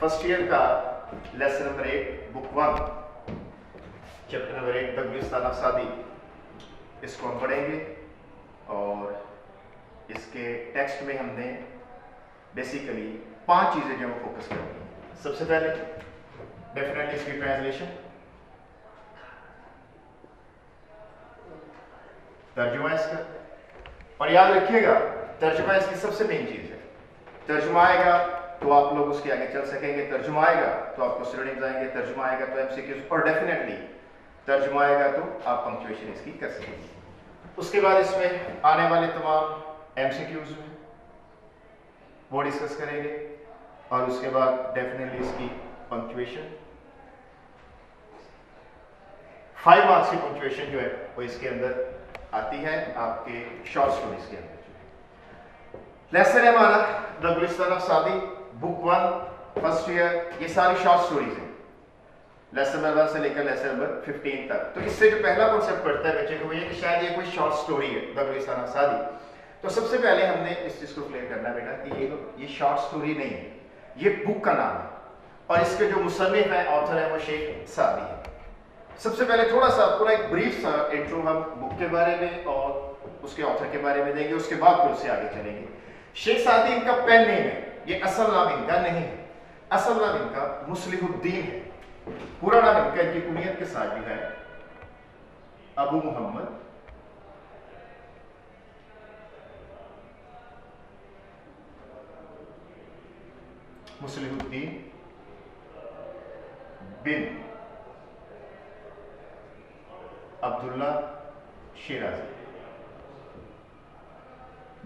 First year का lesson number 8 book 1 chapter number 8 the Gulistan of Saadi, इसको हम पढ़ेंगे। और इसके टेक्स्ट में हमने बेसिकली 5 चीज़ें जो हम फोकस करेंगे। सबसे पहले डेफिनेटली इसकी ट्रांसलेशन, तर्जुमा इसका, और याद रखिएगा तर्जुमा इसकी सबसे मेन चीज़ है। तर्जुमा आएगा तो आप लोग उसके आगे चल सकेंगे, तर्जुमा आएगा तो आपको सिनोनिम्स आएंगे, तर्जुमा आएगा तो एमसीक्यूज, और डेफिनेटली तर्जुमा आएगा तो आप पंक्चुएशन इसकी कर सकेंगे। उसके बाद इसमें आने वाले तमाम एमसीक्यूज में वो डिस्कस करेंगे, और उसके बाद डेफिनेटली इसकी पंक्चुएशन 5 मार्क्स की पंक्चुएशन जो है वो इसके अंदर आती है आपके शॉर्ट स्टोरीज के अंदर। लेसन है हमारा द गुलिस्तान ऑफ सादी बुक 1 फर्स्ट ईयर, ये सारी शॉर्ट स्टोरीज हैं लेसन नंबर 1 से लेकर लेसन नंबर 15 तक। तो इससे जो पहला कॉन्सेप्ट पढ़ता है बच्चे को ये कि शायद ये कोई शॉर्ट स्टोरी है द गुलिस्तान ऑफ सादी। तो सबसे पहले हमने इस चीज को क्लियर करना बेटा कि ये शॉर्ट स्टोरी नहीं है, ये बुक का नाम है, और इसके जो मुसन्निफ है ऑथर है वो शेख सादी है। सबसे पहले थोड़ा सा पूरा एक ब्रीफ सा इंट्रो हम बुक के बारे में और उसके ऑथर के बारे में देंगे, उसके बाद फिर उससे आगे चलेंगे। शेख सादी इनका पेन नेम है, ये असल नाम इनका नहीं है। असल नाम इनका मुस्लिहुद्दीन है, पूरा नाम इनका इनकी कुनियत के साथ जो है अबू मोहम्मद मुस्लिहुद्दीन बिन अब्दुल्ला शिराजी।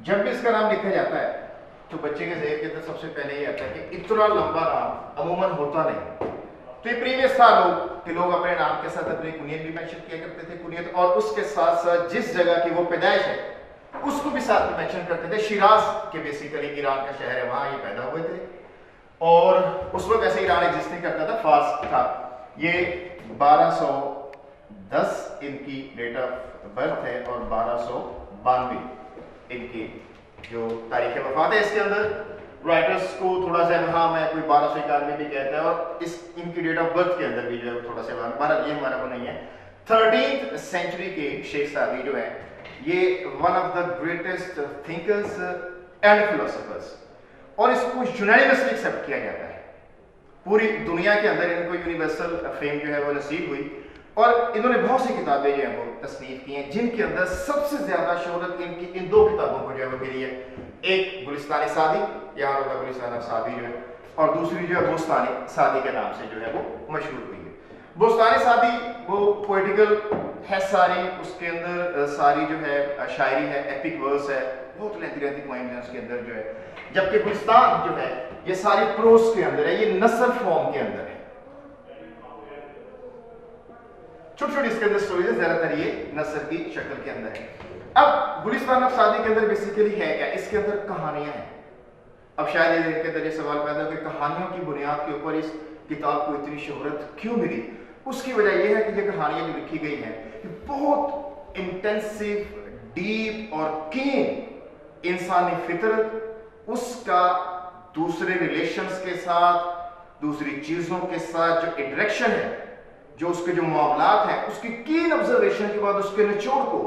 जब भी इसका नाम लिखा जाता है तो बच्चे के ज़हन के अंदर सबसे पहले ये आता है कि इतना लंबा नाम अमूमन होता नहीं। तो ये प्रीवियस था कि लोग अपने नाम के साथ अपनी कुनियत भी मेंशन किया करते थे, कुनियत, और उसके साथ साथ जिस जगह की वो पैदाइश है उसको भी साथ में मेंशन करते थे। शिराज के बेसिकली ईरान का शहर है, वहां ये पैदा हुए थे, और उस वक्त ऐसे ईरान एग्जिस्ट नहीं करता था, फार्स था। ये 1210 इनकी डेट ऑफ बर्थ है और 1292 इनकी जो तारीख वफात है। इसके अंदर राइटर्स को थोड़ा सा हाँ मैं कोई 1291 भी कहता है, और इस इनकी डेट ऑफ बर्थ के अंदर भी जो है थोड़ा सा हमारा ये हमारा को नहीं है। 13th सेंचुरी के शेख सादी जो है ये one of the greatest thinkers and philosophers, और इसको यूनानिमसली एक्सेप्ट किया जाता है पूरी दुनिया के अंदर। इनको यूनिवर्सल फेम जो है वो नसीब हुई, और इन्होंने बहुत सी किताबें जो है वो तसनीफ की हैं, जिनके अंदर सबसे ज्यादा शोहरत इनकी इन 2 किताबों को जो है वो मिली है। एक गुलिस्तान सादी, यहाँ होता गुलिस्तान ऑफ सादी जो है, और दूसरी जो है बोस्तानी सादी के नाम से जो है वो मशहूर हुई है। बोस्तानी सादी वो पोइटिकल है सारी, उसके अंदर सारी जो है शायरी है, एपिक वर्स है, बहुत लेंथी पोएम्स हैं उसके अंदर जो है। जबकि गुलिस्तान जो है ये सारी प्रोस के अंदर है, ये नसर फॉर्म के अंदर है, छोटी छोटी इसके अंदर स्टोरीज है, ज्यादातर ये नसर की शक्ल के अंदर है। अब गुलिस्तान ऑफ सादी के अंदर बेसिकली है क्या, इसके अंदर कहानियां हैं। अब शायद इनके अंदर ये सवाल पैदा हो कि कहानियों की बुनियाद के ऊपर इस किताब को इतनी शोहरत क्यों मिली। उसकी वजह यह है कि ये कहानियां जो लिखी गई हैं कि बहुत इंटेंसिव, डीप और कीन इंसानी फितरत, उसका दूसरे रिलेशंस के साथ, दूसरी चीजों के साथ जो इंटरेक्शन है, जो उसके जो मामलात हैं, उसकी कीन ऑब्जर्वेशन के बाद उसके निचोड़ को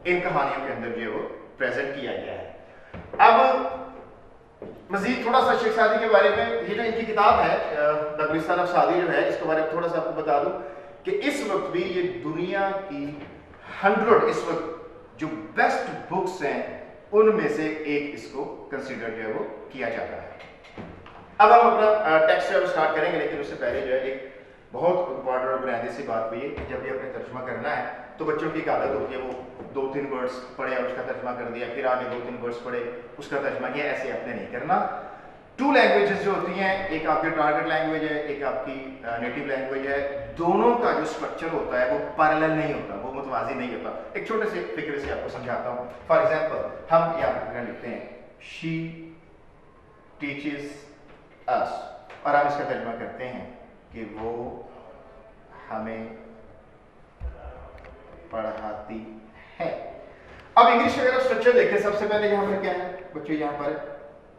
इन कहानियों के अंदर जो वो प्रेजेंट किया गया है। अब मजीद थोड़ा सा शेख सादी के बारे में, ये जो इनकी किताब है द गुलिस्तान ऑफ सादी जो है, इसके बारे में थोड़ा सा आपको बता दूं कि इस वक्त भी ये दुनिया की 100 इस वक्त जो बेस्ट बुक्स हैं उनमें से एक इसको कंसीडर जो है वो किया जाता है। अब हम अपना टेक्स्ट जो है स्टार्ट करेंगे, लेकिन उससे पहले जो है एक बहुत इंपॉर्टेंट और बुनियादी सी बात हुई है कि जब भी अपने तर्जुमा करना है तो बच्चों की एक आदत होती है वो 2-3 वर्ड्स पढ़े और उसका तर्जुमा कर दिया, फिर आगे 2-3 वर्ड्स पढ़े उसका तर्जुमा किया। ऐसे आपने नहीं करना। 2 लैंग्वेजेस जो होती हैं, एक आपकी टारगेट लैंग्वेज है, एक आपकी नेटिव लैंग्वेज है, दोनों का जो स्ट्रक्चर होता है वो पैरेलल नहीं होता, वो मुतवाज़ी नहीं होता। एक छोटे से फिक्र से आपको समझाता हूँ। फॉर एग्जाम्पल हम यहाँ पर लिखते हैं शी टीचेस अस, और हम इसका तर्जुमा करते हैं कि वो हमें पढ़ाती है। अब इंग्लिश में अगर स्ट्रक्चर देखें, सबसे पहले यहाँ पर क्या है बच्चों, यहाँ पर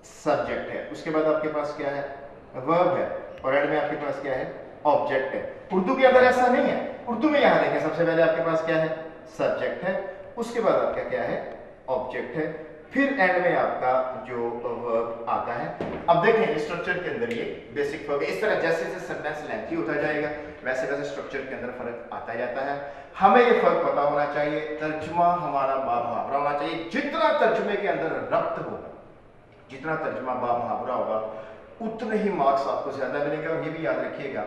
सब्जेक्ट है, उसके बाद आपके पास क्या है, वर्ब है, और एंड में आपके पास क्या है, ऑब्जेक्ट है। उर्दू के अंदर ऐसा नहीं है। उर्दू में यहाँ देखें, सबसे पहले आपके पास क्या है, सब्जेक्ट है, उसके बाद आपका क्या है, ऑब्जेक्ट है, फिर एंड में आपका जो वर्ब आता है। अब देखें स्ट्रक्चर के अंदर ये बेसिक फर्क है। इस तरह जैसे जैसे सेंटेंस लेंथी होता जाएगा वैसे वैसे स्ट्रक्चर के अंदर फर्क आता जाता है। हमें ये फर्क पता होना चाहिए, तर्जुमा हमारा बामुहावरा होना चाहिए। जितना तर्जुमे के अंदर रब्त होगा, जितना तर्जुमा बामुहावरा होगा, उतने ही मार्क्स आपको ज्यादा मिलेंगे। और ये भी याद रखिएगा,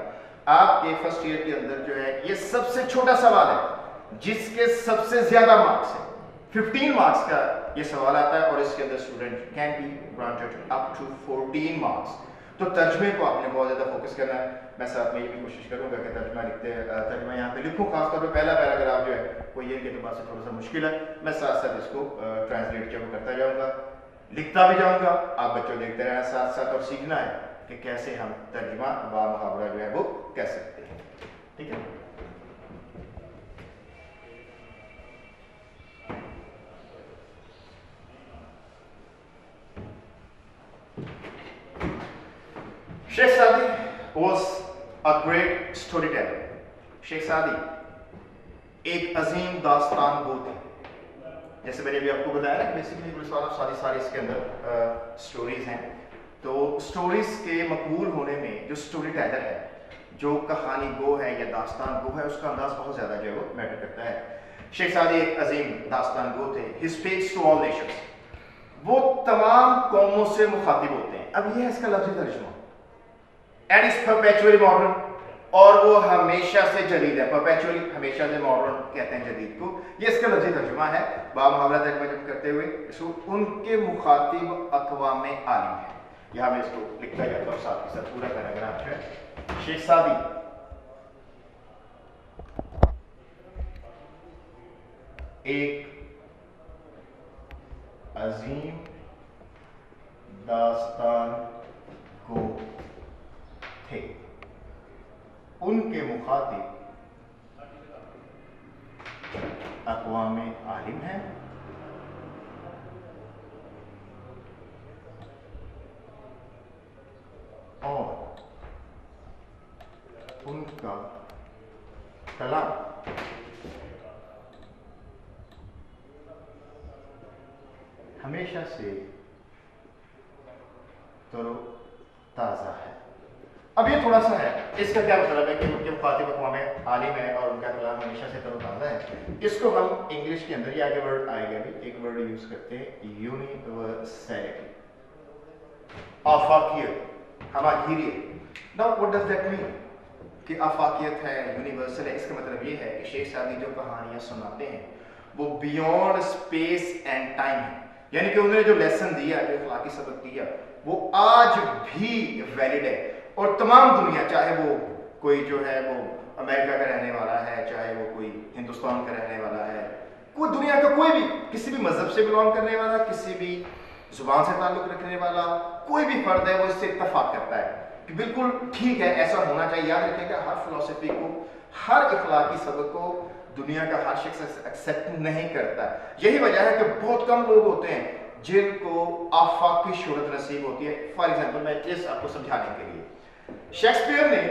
आपके फर्स्ट ईयर के अंदर जो है ये सबसे छोटा सवाल है जिसके सबसे ज्यादा मार्क्स है। 15 मार्क्स का ये सवाल आता है और इसके अंदर student can be granted up to 14 marks. तो तर्जमे को आपने बहुत ज्यादा फोकस करना है। मैं साथ में ये भी कोशिश करूंगा कि तर्जमा लिखते तर्जमा यहाँ पे लिखूं, खासतौर पे पहला पैराग्राफ जो है वो ये के एतबार से थोड़ा सा मुश्किल है। मैं साथ साथ इसको ट्रांसलेट जब करता जाऊंगा, लिखता भी जाऊंगा, आप बच्चों देखते रहना साथ साथ और सीखना है कि कैसे हम तर्जमा व मुहावरा जो है वो कह सकते हैं। ठीक है, शेख सादी was a great storyteller। Sheikh सादी एक अजीम दास्तान गो थे। जैसे मैंने भी आपको बताया ना, बेसिकली गुलिस्तान सादी सारी इसके अंदर स्टोरीज हैं। तो स्टोरीज के मकबूल होने में जो स्टोरी टेलर है, जो कहानी गो है या दास्तान गो है, उसका अंदाज बहुत ज्यादा जो है वो मैटर करता है। शेख सादी एक अजीम दास्तान गो थे। He speaks to all nations। वो तमाम कौमों से मुखातिब होते हैं। अब ये है इसका लफ्ज़ी तर्जुमा। And is perpetually modern, और वो हमेशा से जदीद है। परपेचुअली हमेशा से मॉडर्न कहते हैं जदीद को। ये इसका लफ्ज़ी तर्जुमा है। बामुहावरा तर्जुमा जब करते हुए इसको उनके मुखातिब अक़वाम आलिम है। यहाँ मैं इसको लिखता जाता हूँ साथ के साथ पूरा पैराग्राफ है। शेख सादी एक अजीम दास्तान को थे। उनके मुखातिब अक़वाम आलिम हैं और उनका कलाम हमेशा से तरोताज़ा है। अब ये थोड़ा सा है, इसका क्या मतलब है कि उनके मुखातिब अक़वाम आलिम है और उनका कलाम हमेशा से तरोताज़ा है। इसको हम इंग्लिश के अंदर ही आगे वर्ड आएगा भी, एक वर्ड यूज करते हैं, यूनिवर्सैलिटी, आफाकियत, हमागिरियत। Now what does that mean कि आफाकियत है, यूनिवर्सल है? इसका मतलब ये है कि शेख सादी जो कहानियां सुनाते हैं वो बियॉन्ड स्पेस एंड टाइम है। यानी कि उन्होंने जो लेसन दिया, जो अखलाकी सबक दिया, वो आज भी वैलिड है। और तमाम दुनिया, चाहे वो कोई जो है वो अमेरिका का रहने वाला है, चाहे वो कोई हिंदुस्तान का रहने वाला है, कोई दुनिया का कोई भी, किसी भी मजहब से बिलोंग करने वाला, किसी भी जुबान से ताल्लुक रखने वाला कोई भी फर्द है, वो इससे इत्तफाक करता है कि बिल्कुल ठीक है, ऐसा होना चाहिए। याद रखिएगा, हर फिलॉसफी को, हर इखलाकी सबक को दुनिया का हर शख्स एक्सेप्ट नहीं करता। यही वजह है कि बहुत कम लोग होते हैं जिनको आफाकी शोहरत नसीब होती है। फॉर एग्जाम्पल, मैं इस आपको समझाने के लिए, शेक्सपियर ने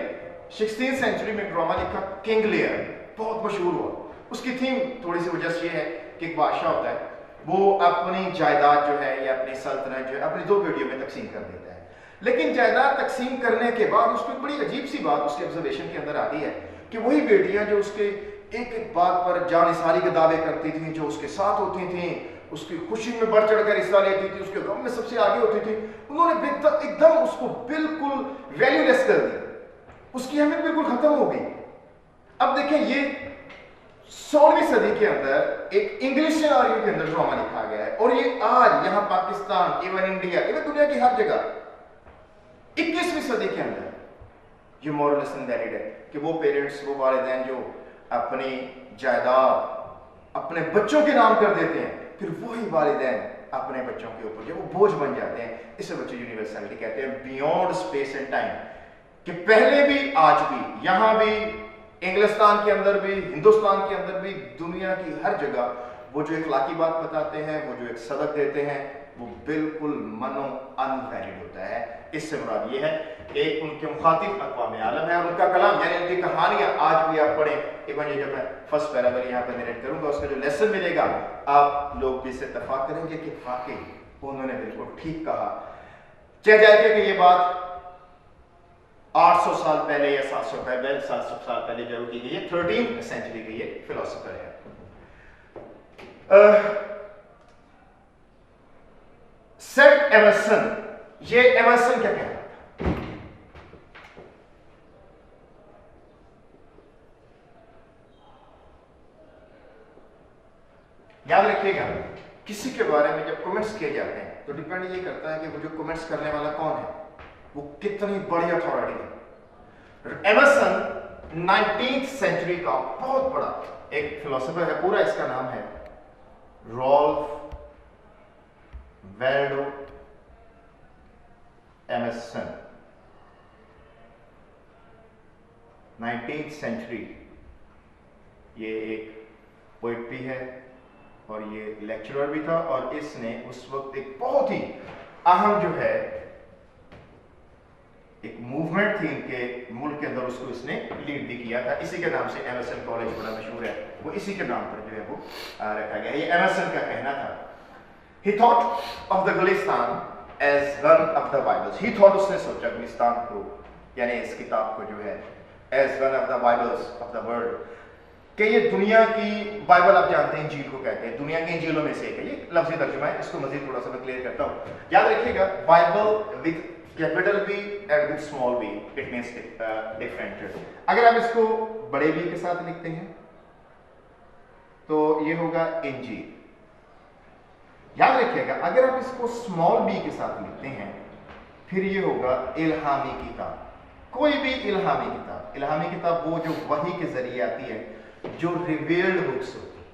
16th सेंचुरी में ड्रामा लिखा किंग लियर, बहुत मशहूर हुआ। उसकी थीम थोड़ी सी वजह ये है कि एक बादशाह होता है, वो अपनी जायदाद जो है या अपनी सल्तनत जो है अपनी दो पीढ़ियों में तकसीम कर देता है। लेकिन जायदाद तकसीम करने के बाद उसको बड़ी अजीब सी बात उसके ऑब्जर्वेशन के अंदर आती है कि वही बेटियां जो उसके एक एक बात पर जानिसारी के दावे करती थी, जो उसके साथ होती थी, उसकी खुशी में बढ़ चढ़कर हिस्सा लेती थी, उसके गम में सबसे आगे होती थी, उन्होंने एकदम उसको बिल्कुल वैल्यूलेस कर दिया, उसकी अहमियत बिल्कुल खत्म हो गई। अब देखें, ये 16वीं सदी के अंदर एक इंग्लिश सिनेरियो के अंदर ड्रामा लिखा गया है और ये आज यहाँ पाकिस्तान, इवन इंडिया, इवन दुनिया की हर जगह 21वीं सदी के अंदर ये मॉरल लेसन वैलिड है कि वो पेरेंट्स, वो वालिदैन जो अपनी जायदाद अपने बच्चों के नाम कर देते हैं, फिर वही वालिदैन अपने बच्चों के ऊपर जो वो बोझ बन जाते हैं। इसे बच्चे यूनिवर्सलिटी कहते हैं, बियॉन्ड स्पेस एंड टाइम, कि पहले भी आज भी, यहां भी, इंग्लिस्तान के अंदर भी, हिंदुस्तान के अंदर भी, दुनिया की हर जगह वो जो इखलाकी बात बताते हैं, वो जो एक सबक देते हैं, वो बिल्कुल मनो अनवैलिड होता है। इससे मुराद ये है एक उनके मुखातिब अक़वाम आलम है और उनका कलाम यानी उनकी कहानियां आज भी आप पढ़ें। इवन ये जब मैं फर्स्ट पैराग्राफ यहाँ पर नरेट करूंगा उसका जो लेसन मिलेगा आप लोग भी इससे इत्तेफाक करेंगे कि वाकई उन्होंने बिल्कुल ठीक कहा। चाहे जाए कि ये बात 800 साल पहले या 700 साल पहले जो की गई है, 13th सेंचुरी की ये फिलोसोफर है। सेंट एमर्सन, ये एमर्सन क्या कहता था? याद रखिएगा किसी के बारे में जब कमेंट्स किए जाते हैं तो डिपेंड ये करता है कि वो जो कमेंट्स करने वाला कौन है, वो कितनी बड़ी अथॉरिटी है। एमर्सन 19th सेंचुरी का बहुत बड़ा एक फिलोसोफर है, पूरा इसका नाम है रॉल्फ वैल्डो एमर्सन। 19th सेंचुरी, ये एक पोएट भी है और ये लेक्चरर भी था और इसने उस वक्त एक बहुत ही अहम जो है एक मूवमेंट थी इनके मुल्क के अंदर, उसको इसने लीड भी किया था। इसी के नाम से एमर्सन कॉलेज बड़ा मशहूर है, वो इसी के नाम पर जो है वो रखा गया। ये एमर्सन का कहना था। He thought of the Gulistan as one of the Bibles. He thought, उसने सोचा गुलिस्तान को यानी इस किताब को जो है as one of the Bibles of the world, कि ये दुनिया की बाइबल आप जानते हैं इंजील को कहते हैं, दुनिया की इंजीलों में से एक है। ये लफ्ज़ी तर्जुमा है, इसको मजीद थोड़ा सा मैं क्लियर करता हूँ। याद रखिएगा Bible with capital B and with small B it means different. अगर आप इसको बड़े बी के साथ लिखते हैं तो ये होगा इंजील। याद रखिएगा अगर आप इसको स्मॉल बी के साथ लिखते हैं फिर ये होगा इल्हामी किताब। कोई भी इल्हामी किताब वो जो वही के जरिए आती है, जो रिवील्ड बुक्स होती है।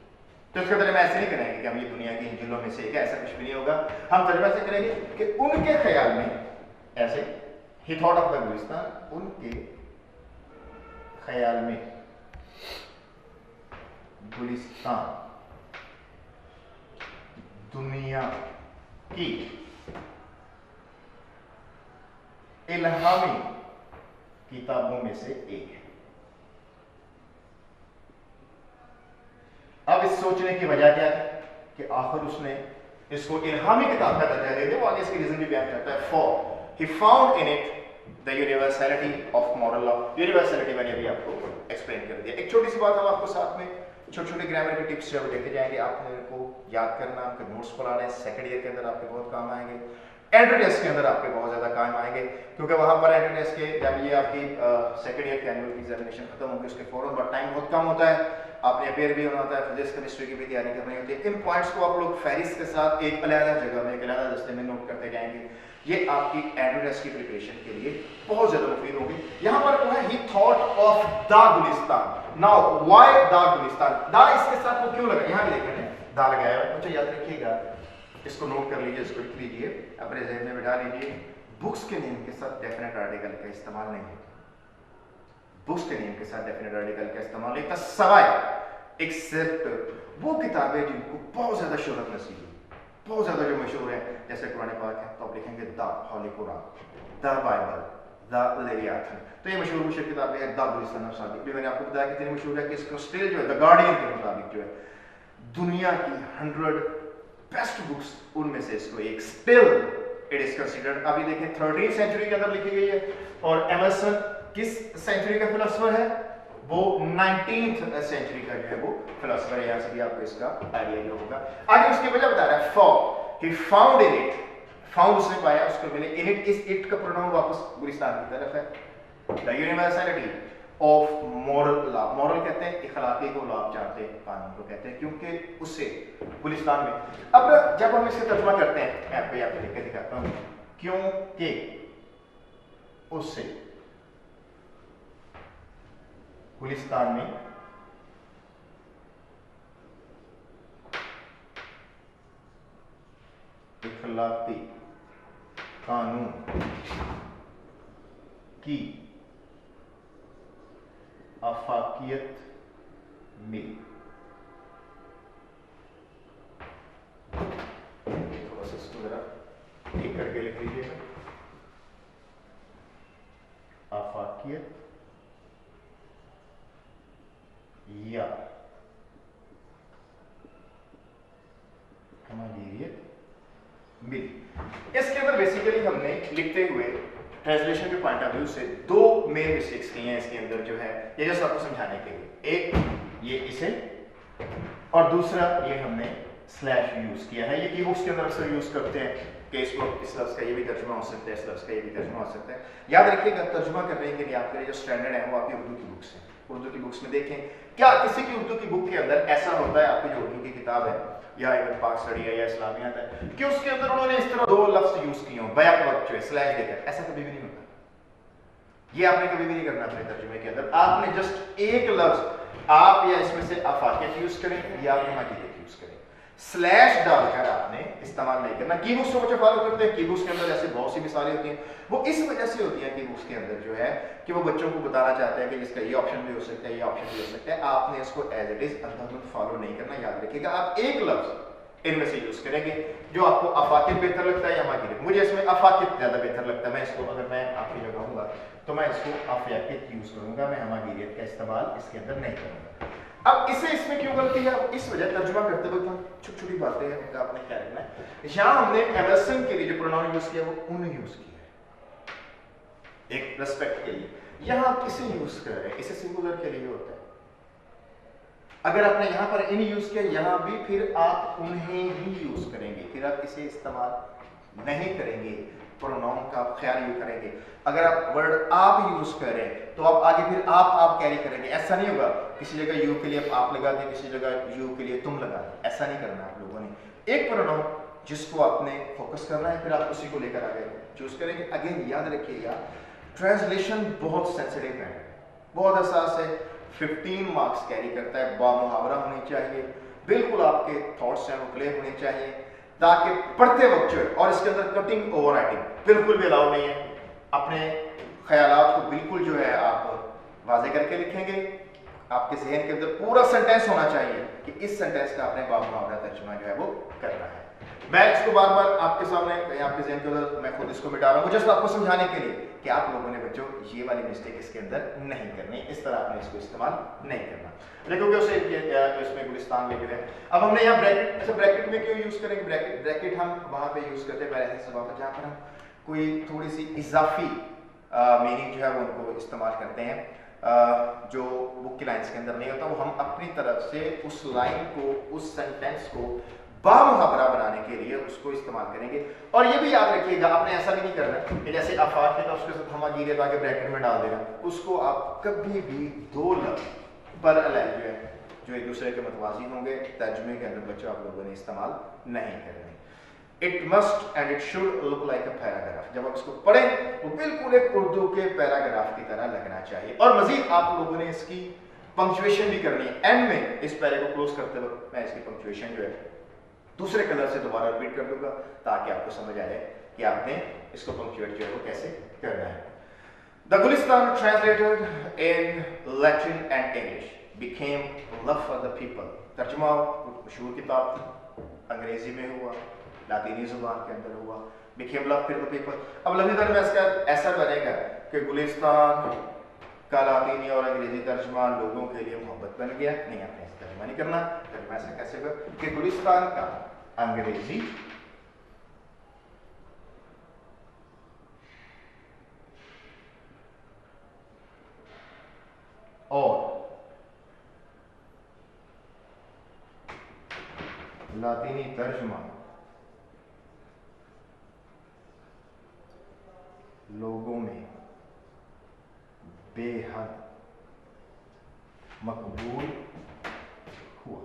तो इसके तरह मैं ऐसे नहीं करेंगे कि हम ये दुनिया की इंजीलों में से एक है, ऐसा कुछ भी नहीं होगा। हम तर्जुमा से करेंगे कि उनके ख्याल में ऐसे ही थॉट ऑफ द गुलिस्तान, उनके ख्याल में गुलिस्तान दुनिया की इल्हामी किताबों में से एक है। अब इस सोचने की वजह क्या है कि आखिर उसने इसको इल्हामी किताब का दर्जा दे दिया। वो आगे इसकी रीजन भी बयान करता है। For he found in it the universality of moral law. Universality मैंने अभी आपको एक्सप्लेन कर दिया। एक छोटी सी बात हम आपको साथ में छोटे ग्रामर के टिप्स जब देखे जाएंगे, आपने इनको याद करना, आपके नोट्स बनाने सेकंड ईयर के अंदर आपके बहुत काम आएंगे, एंट्री टेस्ट के अंदर आपके बहुत ज़्यादा काम आएंगे, क्योंकि वहाँ पर एंट्री टेस्ट के जब ये आपकी सेकंड ईयर के एनुअल एग्जामिनेशन खत्म होंगे उसके फौरन बाद टाइम बहुत कम होता है, आपने अपेयर भी होना होता है, फिजिक्स केमिस्ट्री की भी तैयारी करनी होती है। इन पॉइंट्स को आप लोग फहरिस्त के साथ एक अलग जगह में एक अलग दस्ते में नोट करते जाएंगे। ये आपकी एंट्री टेस्ट की प्रिपरेशन के लिए बहुत ज़्यादा मुफीद होगी। यहाँ पर है ही thought of the Gulistan. Now why the Gulistan, the इसके साथ वो क्यों लगा, यहाँ भी देखें दा लगाया है। अच्छा याद रखिएगा, इसको नोट कर लीजिए, इसको लिख लीजिए, अपने जहन में बिठा लीजिए। बुक्स के नेम के साथ डेफिनेट आर्टिकल का इस्तेमाल नहीं है। बुक्स के नेम के साथ डेफिनेट आर्टिकल का इस्तेमाल नहीं था, सवाए एक्सेप्ट वो किताबें जिनको बहुत ज्यादा शोहरत नसीब है, बहुत ज्यादा जो मशहूर है, जैसे कुरान पाक है तो आप लिखेंगे the Holi Quran, the Bible, the Leviathan. तो ये मशहूर किताबें हैं। द गुलिस्तान ऑफ सादिक भी मैंने आपको बताया कितनी मशहूर है कि इसको स्टिल जो है द गार्डियन के मुताबिक जो है दुनिया की 100 बेस्ट बुक्स उनमें से इसको एक स्टिल इट इज कंसीडर्ड। अभी देखें 13th सेंचुरी के अंदर लिखी गई है और एमर्सन किस सेंचुरी का फिलोसोफर है, वो 19th सेंचुरी का जो है वो फिलोसोफर है। यहाँ से भी आपको इसका आइडिया जो होगा। आगे उसकी वजह बता रहा है, for he found in it, found उसने पाया, उसको मिले। इन इट, इस इट का प्रोनाउन वापस गुलिस्तान की तरफ है। The universality of moral law, moral कहते हैं इखलाकी को, लॉ आप जानते हैं कानून को कहते हैं, क्योंकि उससे गुलिस्तान में। अब जब हम इसका तर्जुमा करते हैं, मैं आपको यहाँ पे लिख के दिखाता हूँ, क्योंकि उससे गुलिस्तान में इखलाकी कानून की आफाकियत में, थोड़ा सा इसको जरा हमागिरियत मिली। इसके अंदर बेसिकली हमने लिखते हुए ट्रांसलेशन के पॉइंट ऑफ व्यू से दो मेन मिस्टेक्स की हैं इसके अंदर जो है, ये जस्ट आपको समझाने के लिए। एक ये इसे और दूसरा ये हमने स्लैश यूज किया है। ये कीबोर्ड्स के अंदर अक्सर यूज करते हैं कि इसको इस लफ्ज का ये भी तर्जुमा हो सकता है, इस लफ्ज का ये भी तर्जुमा हो सकता है। याद रखिएगा तर्जुमा करने के लिए आपके लिए जो स्टैंडर्ड है वो आपकी उर्दू की बुक्स हैं। उर्दू की बुक्स में देखें क्या किसी की उर्दू की बुक के अंदर ऐसा होता है, आपकी जो उर्दू की किताब है या इवन पाक स्टडी है या इस्लामियात है, कि उसके अंदर उन्होंने इस तरह दो लफ्ज यूज किए हों बैक वक्त जो है स्लैश देकर, ऐसा कभी भी नहीं होता। ये आपने कभी भी नहीं करना अपने तर्जुमे के अंदर। आपने जस्ट एक लफ्ज आप या इसमें से अफाकियत यूज करें या आप हमागिरियत यूज करें, स्लैश डालकर आपने इस्तेमाल नहीं करना। कीबोर्ड्स को बच्चे फॉलो करते हैं, कीबोर्ड्स के अंदर ऐसे बहुत सी मिसालें होती हैं, वो इस वजह से होती हैं कीबोर्ड्स के अंदर जो है कि वो बच्चों को बताना चाहते हैं कि जिसका ये ऑप्शन भी हो सकता है, ये ऑप्शन भी हो सकता है। आपने इसको एज इट इज अंधाधुंध फॉलो नहीं करना। याद रखिएगा आप एक लफ्ज इनमें से यूज करेंगे जो आपको अफाकियत बेहतर लगता है या हमागिरियत। मुझे इसमें अफाकियत ज्यादा बेहतर लगता है, मैं इसको अगर मैं आपकी जगह हूँगा तो मैं इसको अफाकियत यूज करूंगा, मैं हमागिरियत का इस्तेमाल इसके अंदर नहीं करूंगा। अब इसे इसमें क्यों गलती है? इस वजह तर्जुमा करते वक्त हम छोटी छोटी बातें हैं उनका आपने क्या रखना है। यहां हमने एमएसएन के लिए जो प्रोनाउन यूज किया वो उन यूज किया है एक रेस्पेक्ट के लिए। यहां आप किसे यूज कर रहे हैं, इसे सिंगुलर के लिए होता है। अगर आपने यहां पर इन यूज किया, यहां भी फिर आप उन्हें ही यूज करेंगे, फिर आप इसे इस्तेमाल नहीं करेंगे, प्रोनाउन का आप ख्याल यूज करेंगे। अगर आप वर्ड आप यूज करें तो आप आगे फिर आप कैरी करेंगे। ऐसा नहीं होगा किसी जगह यू के लिए आप लगा दें, किसी जगह यू के लिए तुम लगा दें, ऐसा नहीं करना आप लोगों ने। एक प्रोनाउन जिसको आपने फोकस करना है फिर आप उसी को लेकर आगे चूज करेंगे। अगेन याद रखिएगा ट्रांसलेशन बहुत सेंसिटिव है, बहुत हसास है, 15 मार्क्स कैरी करता है। बामुहावरा होनी चाहिए, बिल्कुल आपके थॉट्स हैं वो क्लियर होने चाहिए ताकि पढ़ते वक्त जो है, और इसके अंदर कटिंग ओवर राइटिंग बिल्कुल भी अलाउ नहीं है। अपने ख्यालात को बिल्कुल जो है आप वाजे करके लिखेंगे। आपके जहन के अंदर पूरा सेंटेंस होना चाहिए कि इस सेंटेंस का आपने बामुहावरा तर्जुमा जो है वो करना है। मैं इसको बार बार आपके सामने आपके जहन के अंदर मैं खुद इसको मिटा रहा हूँ जस्ट आपको समझाने के लिए कि आप लोगों ने बच्चों ये वाली मिस्टेक इसके अंदर नहीं करनी, इस तरह आपने इसको इस्तेमाल नहीं करना। देखोगे उसे इसमें गुलिस्तान में जो है, अब हमने यहाँ ब्रैकेट, अच्छा ब्रैकेट में क्यों यूज करेंगे? ब्रैकेट हम वहां पे यूज करते हैं पहले से वहां पर जहाँ पर हम कोई थोड़ी सी इजाफी मीनिंग जो है वो उनको इस्तेमाल करते हैं जो बुक की लाइन्स के अंदर नहीं होता, वो हम अपनी तरफ से उस लाइन को, उस सेंटेंस को बामुहावरा बनाने के लिए उसको इस्तेमाल करेंगे। और ये भी याद रखिएगा आपने ऐसा भी नहीं करना कि जैसे अफाकियत है उसके साथ हमागिरियत आके ब्रैकेट में डाल देना, उसको आप कभी भी दो लफ्ज पर अलग जो है जो एक दूसरे के मतवाजी होंगे तर्जुमे के अंदर बच्चों आप लोगों ने इस्तेमाल नहीं करने। It must and it should look like a paragraph. जब आप इसको पढ़ें वो बिल्कुल एक उर्दू के पैराग्राफ की तरह लगना चाहिए। और मजीद आप लोगों ने इसकी पंक्चुएशन भी करनी है। एंड में इस पैरे को क्लोज करते वक्त मैं इसकी पंक्चुएशन जो है दूसरे कलर से दोबारा रिपीट कर दूंगा ताकि आपको समझ आ जाए कि आपने इसको पंक्चुएट जो है वो कैसे करना है। The Gulistan translated in Latin and English became love for the people। तर्जुमा मशहूर किताब थी, अंग्रेजी में हुआ, लातीनी जुबान के अंदर हुआ, became love for the people। अब लफ्ज़ में इसका ऐसा बनेगा कि गुलिस्तान का लातीनी और अंग्रेजी तर्जुमा लोगों के लिए मोहब्बत बन गया। नहीं, आपने ऐसा तर्जुमा नहीं करना। तर्जुमा ऐसा कैसे होगा कि गुलिस्तान का अंग्रेजी और लातीनी तर्जुमा लोगों में बेहद मकबूल हुआ।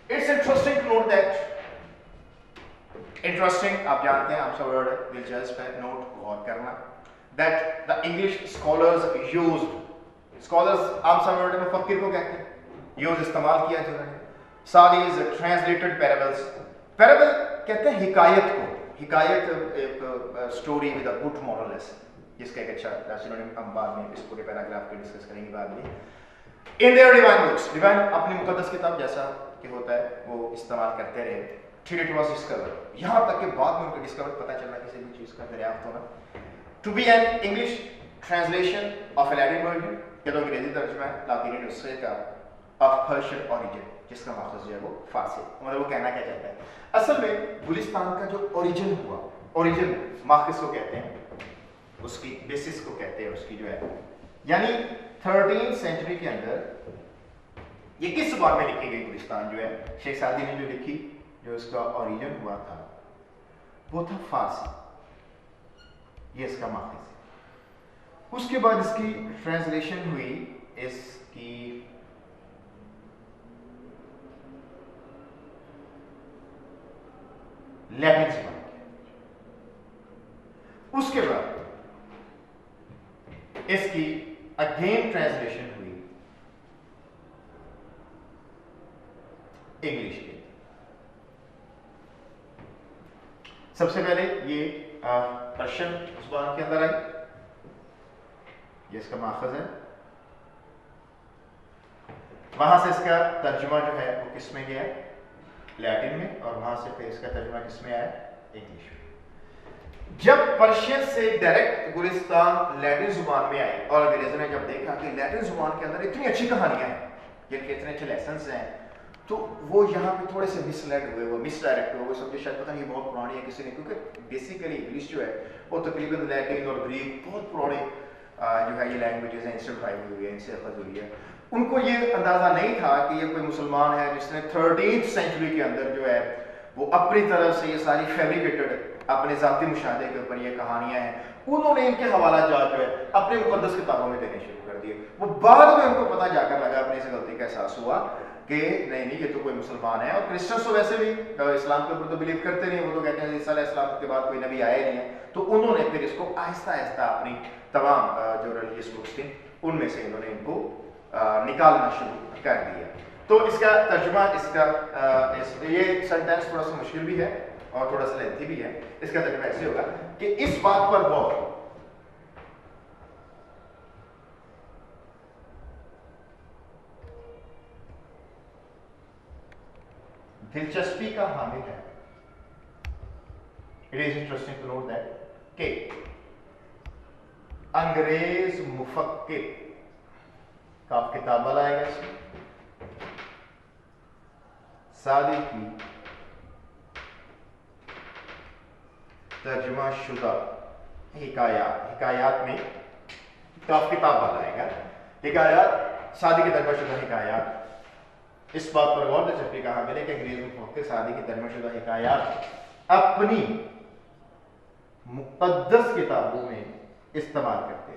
It's interesting to note that, interesting आप जानते हैं, आपका वर्ड है, दिलचस्प है, नोट गौर करना, that the English scholars used, scholars आम सा वर्ड में फकीर को कहते हैं, यूज इस्तेमाल किया जिन्होंने। सादीज ट्रांसलेटेड पैराबल्स, पैराबल कहते हैं हिकायत को, हिकायत एक story with a good moral, जिसका एक अच्छा सिनोनिम हम बाद में इस पूरे पैराग्राफ पे डिस्कस करेंगे बाद में। In their divine books, divine अपनी मुकद्दस किताब जैसा कि होता है वो इस्तेमाल करते रहे। till it was discovered, यहाँ तक के बाद में उनको डिस्कवर पता चलना किसी भी चीज का दरियाफ्त होना। To be an English translation of a Latin version, ये तो अंग्रेजी तर्जुमा है लातीनी नुस्खे का, ऑफ पर्शियन ओरिजिन, जिसका मकसद जो है वो फारसी, मतलब वो कहना क्या चाहता है। असल में गुलिस्तान का जो ओरिजिन हुआ, ओरिजिन मार्कस को कहते हैं, उसकी बेसिस को कहते हैं, उसकी जो है यानी 13th सेंचुरी के अंदर ये किस जुबान में लिखी गई गुलिस्तान जो है, शेख सादी ने जो लिखी, जो इसका ओरिजिन हुआ था वो था फारसी, ये इसका मार्कस है। उसके बाद इसकी ट्रांसलेशन हुई इसकी लैटिन जुबान की, उसके बाद इसकी अगेन ट्रांसलेशन हुई इंग्लिश की। सबसे पहले ये पर्शियन जुबान के अंदर आई, ये इसका माखज है, वहां से इसका तर्जुमा जो है वो किस में गया, लैटिन में, और वहां से फिर इसका तर्जुमा किस में आया, इंग्लिश में। जब पर्शियन से डायरेक्ट गुलिस्तान लैटिन जुबान में आई और अंग्रेजों ने जब देखा कि लैटिन जुबान के अंदर इतनी अच्छी कहानियां हैं, जिनके इतने अच्छे लेसन्स हैं, तो वो यहाँ पे थोड़े से मिसलेड हुए, वो मिसडायरेक्ट हुए, वो समझे शायद पता नहीं बहुत पुरानी है किसी ने, क्योंकि बेसिकली इंग्लिश जो है वो तकरीबन लैटिन और ग्रीक बहुत पुराने जो है ये लैंग्वेजेस हैं, इनसे उठाई हुई है, इनसे अखज़ हुई है। उनको ये अंदाज़ा नहीं था कि ये कोई मुसलमान है जिसने 13th सेंचुरी के अंदर जो है वो अपनी तरफ से ये सारी फैब्रिकेटेड अपने ज़ाती मुशाहदे के ऊपर ये कहानियां हैं, उन्होंने इनके हवाला जात जो है अपने मुक़द्दस किताबों में देने शुरू कर दिए। वो बाद में उनको पता जाकर लगा, अपनी इस गलती का एहसास हुआ कि नहीं ये तो कोई मुसलमान है। और क्रिश्चियंस तो वैसे भी इस्लाम के ऊपर तो बिलीव करते नहीं, वो तो कहते हैं ईसा इस्लाम के बाद कोई नबी आया नहीं है। तो उन्होंने फिर इसको आहिस्ता आहिस्ता अपनी तमाम जो रिलीजियस बुक्स थी उनमें से इन्होंने इनको निकालना शुरू कर दिया। तो इसका तर्जुमा, इसका ये सेंटेंस थोड़ा सा मुश्किल भी है और थोड़ा सा लेंथी भी है। इसका तर्जुमा ऐसे होगा कि इस बात पर गौर, दिलचस्पी का हामिल है, it is interesting to note that कि अंग्रेज मुफक्किर का किताब लाएगा इसमें सादी की तर्जुमा शुदा हिकायात में काफ किताब लाएगा, हिकायात सादी की तर्जुमा शुदा हिकायात। इस बात पर गौर दिलचस्पी का हामिल है कि अंग्रेज मुफक्किर सादी की तर्जुमा शुदा हिकायात अपनी मुक़द्दस किताबों में इस्तेमाल करते हैं।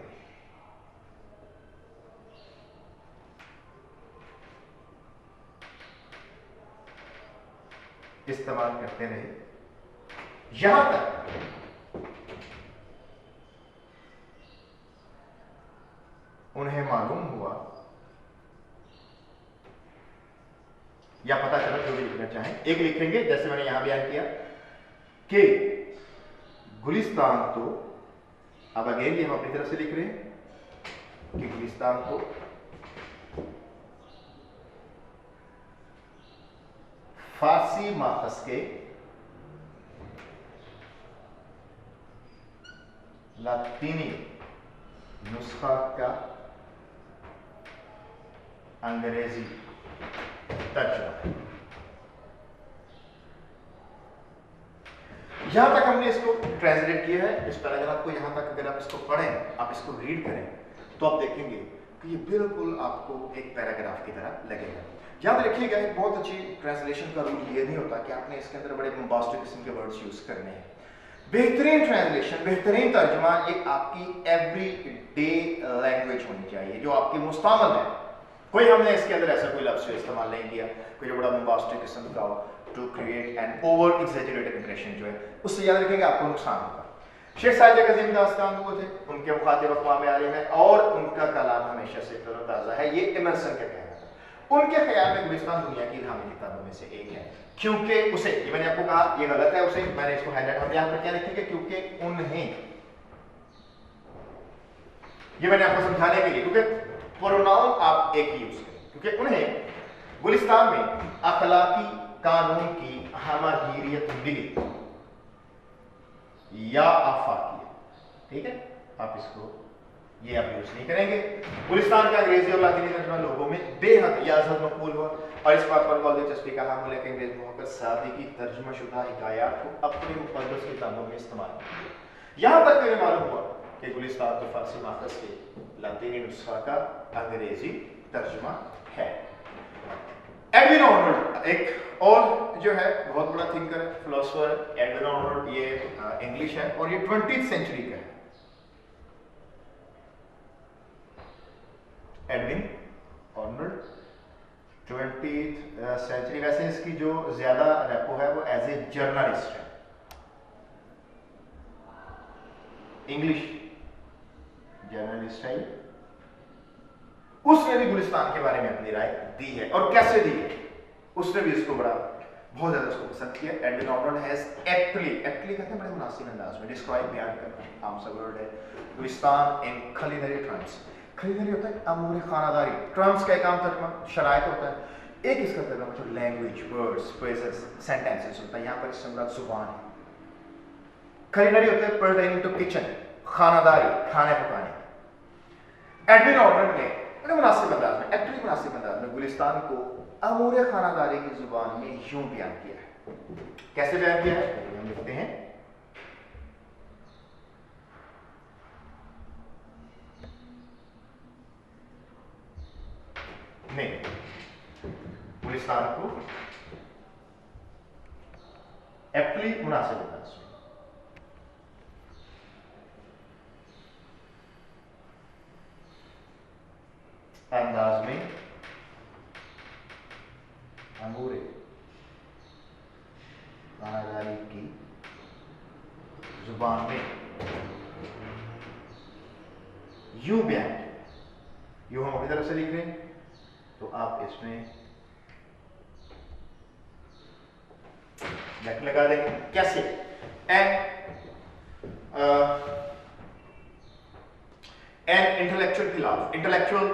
इस्तेमाल करते रहे यहां तक उन्हें मालूम हुआ या पता चला, जो भी लिखना चाहें एक लिखेंगे, जैसे मैंने यहां बयान किया कि गुलिस्तान तो, अब अगेन ये हम अपनी तरफ से लिख रहे हैं कि गुलिस्तान तो फारसी माखज़ के लातीनी नुस्खा का अंग्रेजी तर्जुमा है। यहां तक हमने इसको ट्रांसलेट किया है। इस पैराग्राफ को यहां तक अगर आप इसको पढ़ें, आप इसको रीड करें, तो आप देखेंगे कि ये बिल्कुल आपको एक पैराग्राफ की तरह लगेगा। याद रखिएगा, एक बहुत अच्छी ट्रांसलेशन का रूल ये नहीं होता कि आपने इसके अंदर बड़े बॉम्बास्टिक किस्म के वर्ड्स यूज करने हैं। बेहतरीन ट्रांसलेशन, बेहतरीन तर्जुमा ये आपकी एवरी डे लैंग्वेज होनी चाहिए, जो आपकी मुस्तामल है। कोई हमने इसके अंदर ऐसा कोई लफ्ज़ इस्तेमाल नहीं किया कोई जो बड़ा बॉम्बास्टिक किस्म का हो to create an over exaggerated impression, जो है उससे याद रखेंगे आपको नुकसान होगा। शेख साहिब कज़ीम दास्तान वो थे, उनके मुखातिब अक़वाम आलिम है और उनका कलाम हमेशा से तरोताज़ा है, ये इमर्सन का कहना है। उनके ख्याल में गुलिस्तान दुनिया की इल्हामी किताबों में से एक है, क्योंकि उसे, ये मैंने आपको कहा ये गलत है, उसे मैंने इसको हाईलाइट हम यहाँ पर क्या लिखेंगे, क्योंकि उन्हें, ये मैंने आपको समझाने के लिए, क्योंकि प्रोनाउन आप एक ही यूज करें, क्योंकि उन्हें गुलिस्तान में अखलाकी कानून की हमागिरियत मिली या आफाकियत, ठीक है, आप इसको ये आप यूज नहीं करेंगे। गुलिस्तान का अंग्रेजी और लातीनी तर्जुमा लोगों में बेहद याजत मकबूल हुआ और इस बात पर बहुत दिलचस्पी का हामिल है कि अंग्रेज मोहम्मद सादी की तर्जुमा शुदा हिकायात को अपनी मुक़द्दस किताबों में इस्तेमाल किया। यहाँ तक मुझे मालूम हुआ कि गुलिस्तान तो फारसी माखज़ के लातीनी नुस्खा का अंग्रेजी तर्जुमा है। एडविन आर्नोल्ड एक और जो है बहुत बड़ा थिंकर है, फिलोसोफर है। एडविन आर्नोल्ड ये इंग्लिश है और ये 20th सेंचुरी का है। Edwin Arnold 20th century. वैसे इसकी जो ज्यादा रेपो है वो एज ए जर्नलिस्ट है, इंग्लिश जर्नलिस्ट है। उसने भी गुलिस्तान के बारे में अपनी राय दी है और कैसे दी है, उसने भी इसको बड़ा बहुत ज्यादा उसको पसंद किया। एडविन आर्नोल्ड हैज एप्टली कहते हैं बड़े मुनासिब अंदाज में डिस्क्राइब बयान करना आम सा वर्ड है गुलिस्तान इन culinary terms। culinary होता है अमूर खानादारी, टर्म्स का एक आम तर्जुमा शरायत होता है। एक इसका तर्जुमा जो लैंग्वेज, वर्ड्स, फ्रेजेस, सेंटेंसेस होता है, यहाँ पर इससे मुराद जुबान है। culinary होता है pertaining to kitchen, खानादारी, खाने पकाने। एडविन आर्नोल्ड ने बड़े मुनासिब अंदाज में, एक्चुअली मुनासिब अंदाज में गुलिस्तान को अमूर खानादारी की जुबान में यूं बयान किया है। कैसे बयान किया है हम लिखते हैं। नहीं, गुलिस्तान को एक्चुअली मुनासिब अंदाज में अमूर खानादारी की जुबान में यूं बयान, यूं हम अपनी तरफ से लिख रहे हैं तो आप इसमें नेक लगा देंगे। कैसे? एन इंटेलेक्चुअल खिलाफ, इंटेलेक्चुअल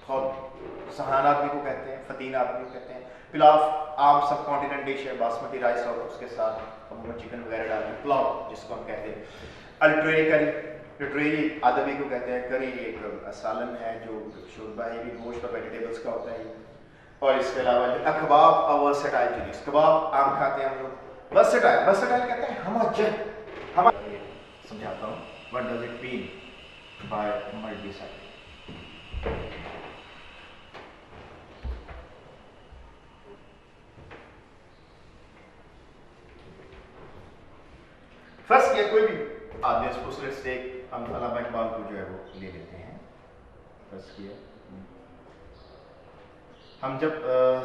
बहुत सहान आदमी को कहते हैं, फतीन आदमी को कहते हैं। पुलाव आम सब कॉन्टिनेंट डिश है, बासमती राइस और उसके साथ अमूमन चिकन वगैरह डालते हैं। पुलाव जिसको हम कहते हैं। अल्ट्रेरी करी, लिटरेरी आदमी को कहते हैं। करी एक सालन है जो शोरबा है, भी गोश्त और वेजिटेबल्स का होता है। और इसके अलावा जो कबाब और वर्सेटाइल चीज, कबाब आम खाते हैं हम लोग। वर्सेटाइल कहते हैं हम समझाता हूँ what does it mean by multiside. First किया कोई भी आदमी स्पेशलिस्ट से हम अल्लामा इकबाल को जो है वो ले लेते हैं। फर्स्ट किया हम जब